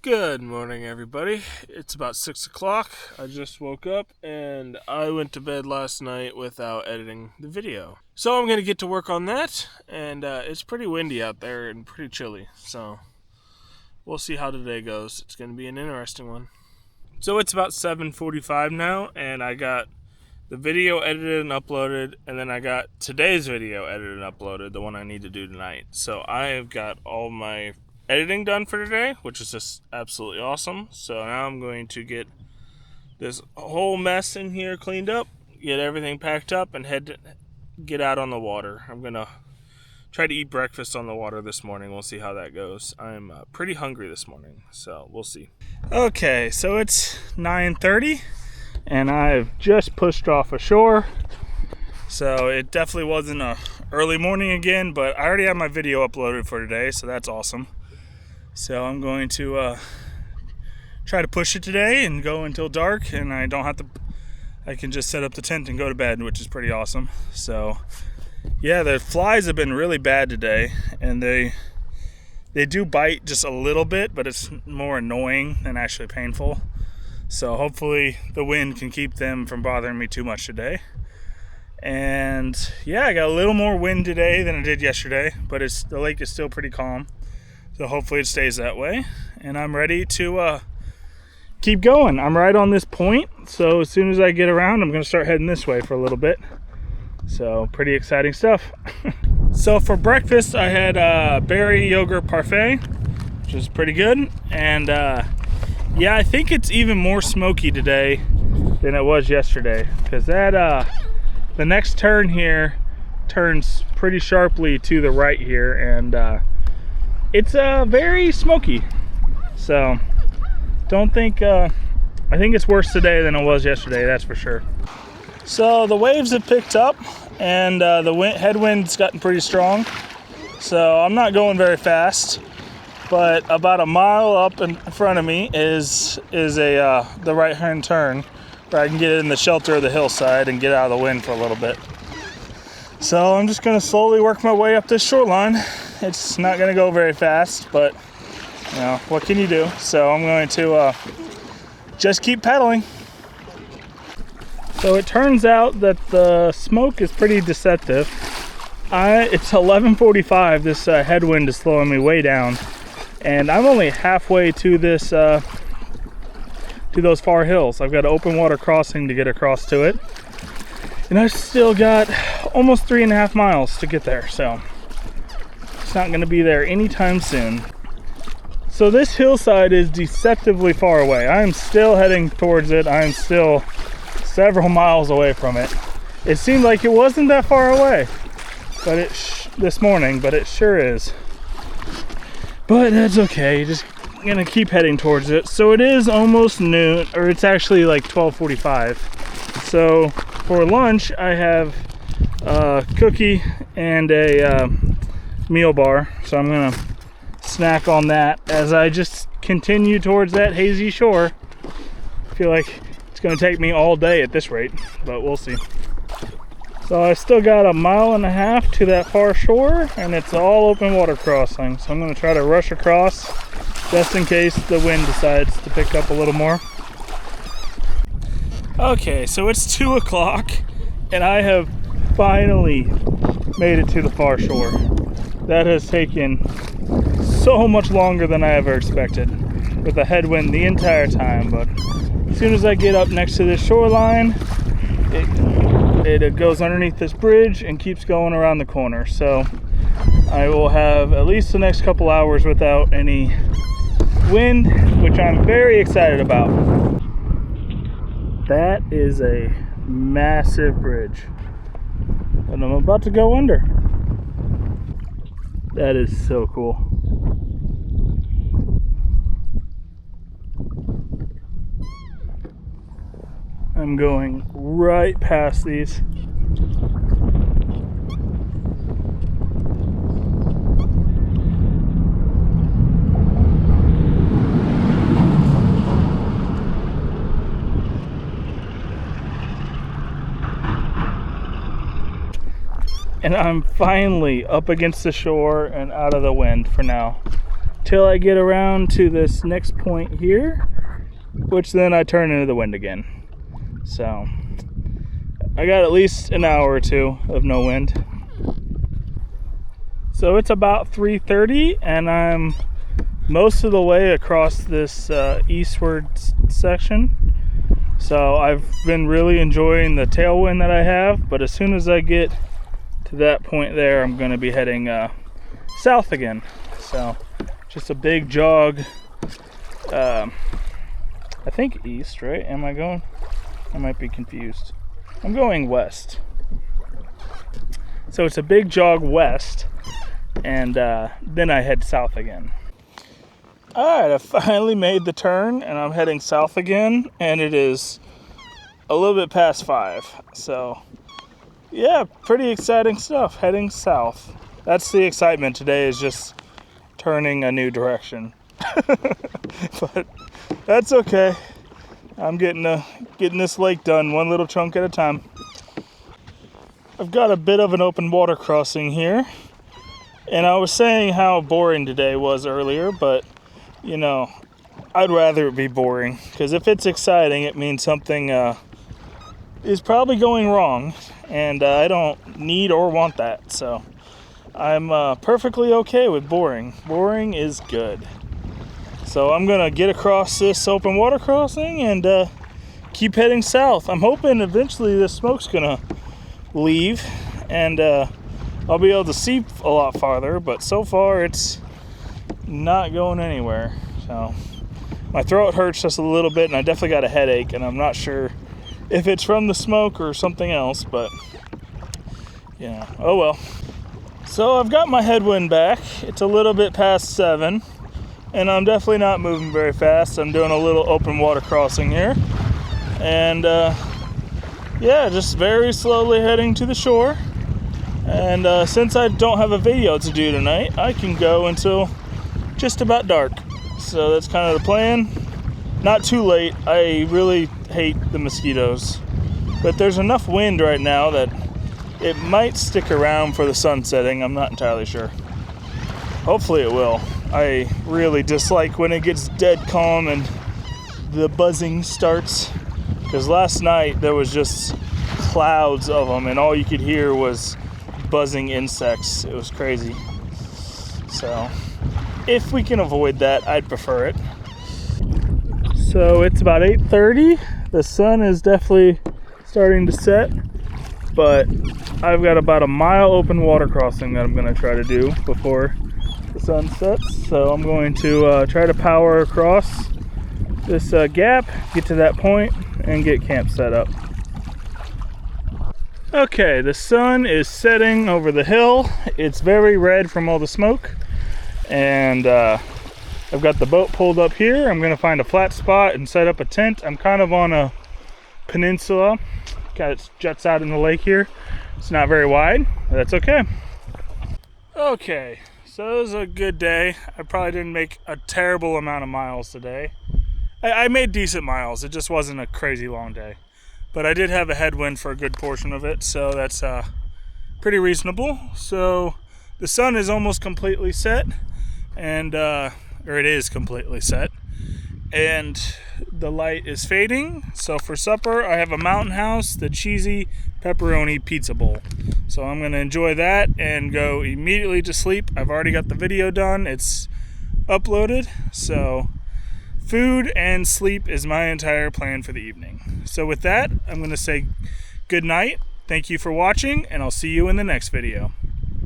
Good morning, everybody. It's about 6 o'clock. I just woke up and I went to bed last night without editing the video. So I'm going to get to work on that, and it's pretty windy out there and pretty chilly. So we'll see how today goes. It's going to be an interesting one. So it's about 7:45 now, and I got the video edited and uploaded, and then I got today's video edited and uploaded, the one I need to do tonight. So I have got all my editing done for today, which is just absolutely awesome. So now I'm going to get this whole mess in here cleaned up, get everything packed up, and get out on the water. I'm gonna try to eat breakfast on the water this morning. We'll see how that goes. I'm pretty hungry this morning, so we'll see. Okay, so it's 9:30 and I've just pushed off ashore. So it definitely wasn't a early morning again, but I already have my video uploaded for today, so that's awesome. So I'm going to try to push it today and go until dark, and I can just set up the tent and go to bed, which is pretty awesome. So yeah, the flies have been really bad today, and they do bite just a little bit, but it's more annoying than actually painful. So hopefully the wind can keep them from bothering me too much today. And yeah, I got a little more wind today than I did yesterday, but the lake is still pretty calm. So hopefully it stays that way, and I'm ready to keep going. I'm right on this point, so as soon as I get around, I'm gonna start heading this way for a little bit. So pretty exciting stuff. So for breakfast, I had a berry yogurt parfait, which is pretty good. And yeah, I think it's even more smoky today than it was yesterday, because the next turn here turns pretty sharply to the right here, and it's very smoky. So I think it's worse today than it was yesterday, that's for sure. So the waves have picked up, and the headwind's gotten pretty strong. So I'm not going very fast, but about a mile up in front of me is the right hand turn, where I can get in the shelter of the hillside and get out of the wind for a little bit. So I'm just gonna slowly work my way up this shoreline. It's not gonna go very fast, but you know, what can you do? So I'm going to just keep pedaling. So it turns out that the smoke is pretty deceptive. It's 11:45. This headwind is slowing me way down, and I'm only halfway to this to those far hills. I've got an open water crossing to get across to it, and I've still got almost 3.5 miles to get there. So it's not going to be there anytime soon. So this hillside is deceptively far away. I'm still heading towards it. I'm still several miles away from it. It seemed like it wasn't that far away, but this morning, but it sure is. But that's okay. Just gonna keep heading towards it. So it is almost noon, or it's actually like 12:45. So for lunch, I have a cookie and a meal bar. So I'm gonna snack on that as I just continue towards that hazy shore. I feel like it's gonna take me all day at this rate, but we'll see. So I still got 1.5 miles to that far shore, and it's all open water crossing. So I'm gonna try to rush across just in case the wind decides to pick up a little more. Okay, so it's 2 o'clock, and I have finally made it to the far shore. That has taken so much longer than I ever expected, with a headwind the entire time. But as soon as I get up next to this shoreline, it goes underneath this bridge and keeps going around the corner. So I will have at least the next couple hours without any wind, which I'm very excited about. That is a massive bridge, and I'm about to go under. That is so cool. I'm going right past these. And I'm finally up against the shore and out of the wind for now. until I get around to this next point here, which then I turn into the wind again. So I got at least an hour or two of no wind. So it's about 3:30 and I'm most of the way across this eastward section. So I've been really enjoying the tailwind that I have, but as soon as I get to that point there, I'm going to be heading south again. So just a big jog, I think east, right? Am I going? I might be confused. I'm going west. So it's a big jog west, and then I head south again. Alright, I finally made the turn and I'm heading south again, and it is a little bit past 5. So yeah, pretty exciting stuff, heading south. That's the excitement today, is just turning a new direction. But that's okay. I'm getting this lake done one little chunk at a time. I've got a bit of an open water crossing here. And I was saying how boring today was earlier, but you know, I'd rather it be boring, because if it's exciting, it means something is probably going wrong, and I don't need or want that. So I'm perfectly okay with boring. Boring is good. So I'm gonna get across this open water crossing and keep heading south. I'm hoping eventually this smoke's gonna leave and I'll be able to see a lot farther, but so far it's not going anywhere. So my throat hurts just a little bit and I definitely got a headache, and I'm not sure if it's from the smoke or something else, but yeah, oh well. So I've got my headwind back. It's a little bit past 7 and I'm definitely not moving very fast. I'm doing a little open water crossing here, and yeah, just very slowly heading to the shore. And since I don't have a video to do tonight, I can go until just about dark. So that's kind of the plan. Not too late. I really hate the mosquitoes, but there's enough wind right now that it might stick around for the sun setting. I'm not entirely sure. Hopefully it will. I really dislike when it gets dead calm and the buzzing starts, because last night there was just clouds of them and all you could hear was buzzing insects. It was crazy. So if we can avoid that, I'd prefer it. So it's about 8:30. The sun is definitely starting to set, but I've got about a mile open water crossing that I'm going to try to do before the sun sets. So I'm going to try to power across this gap, get to that point, and get camp set up. Okay, the sun is setting over the hill. It's very red from all the smoke, and I've got the boat pulled up here. I'm gonna find a flat spot and set up a tent. I'm kind of on a peninsula. It juts out in the lake here. It's not very wide, but that's okay. Okay, so it was a good day. I probably didn't make a terrible amount of miles today. I made decent miles. It just wasn't a crazy long day. But I did have a headwind for a good portion of it, so that's pretty reasonable. So the sun is almost completely set, and or it is completely set, and the light is fading. So for supper, I have a Mountain House, the cheesy pepperoni pizza bowl. So I'm gonna enjoy that and go immediately to sleep. I've already got the video done. It's uploaded, so food and sleep is my entire plan for the evening. So with that, I'm going to say good night. Thank you for watching, and I'll see you in the next video.